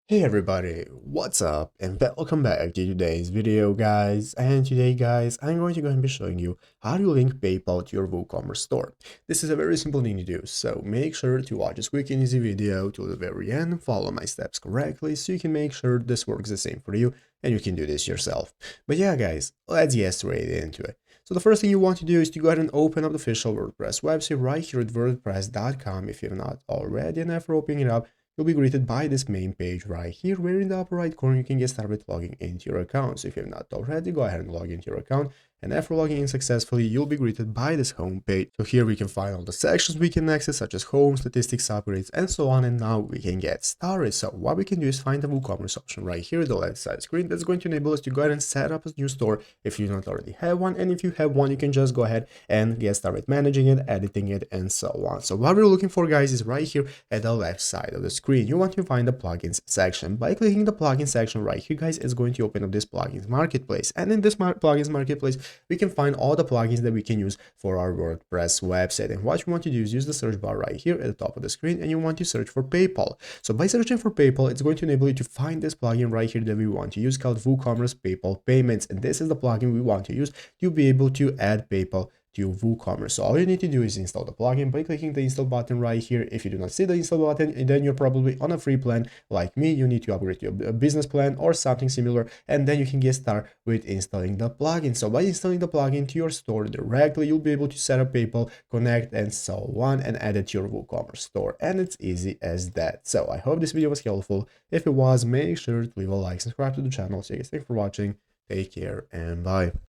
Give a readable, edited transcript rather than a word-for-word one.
Hey everybody, what's up and welcome back to today's video guys. And today guys, I'm going to go and be showing you how to link PayPal to your WooCommerce store. This is a very simple thing to do, so make sure to watch this quick and easy video to the very end and follow my steps correctly so you can make sure this works the same for you and you can do this yourself. But yeah guys, let's get straight into it. So the first thing you want to do is to go ahead and open up the official WordPress website right here at wordpress.com if you're not already, and after opening it up, you'll be greeted by this main page right here, where in the upper right corner you can get started logging into your account. So if you have not already, go ahead and log into your account, and after logging in successfully, you'll be greeted by this home page. So here we can find all the sections we can access, such as home, statistics, upgrades, and so on, and now we can get started. So what we can do is find the WooCommerce option right here, the left side screen. That's going to enable us to go ahead and set up a new store if you don't already have one, and if you have one, you can just go ahead and get started managing it, editing it, and so on. So what we're looking for guys is right here at the left side of the screen. You want to find the plugins section. By clicking the plugin section right here guys, it's going to open up this plugins marketplace, and in this plugins marketplace we can find all the plugins that we can use for our WordPress website. And what you want to do is use the search bar right here at the top of the screen, and you want to search for PayPal. So by searching for PayPal, it's going to enable you to find this plugin right here that we want to use, called WooCommerce PayPal Payments, and this is the plugin we want to use to be able to add PayPal to WooCommerce. So all you need to do is install the plugin by clicking the install button right here. If you do not see the install button, then you're probably on a free plan like me. You need to upgrade to a business plan or something similar, and then you can get started with installing the plugin. So by installing the plugin to your store directly, you'll be able to set up PayPal, connect, and so on, and add it to your WooCommerce store. And it's easy as that. So I hope this video was helpful. If it was, make sure to leave a like, subscribe to the channel. So you guys, thanks for watching. Take care and bye.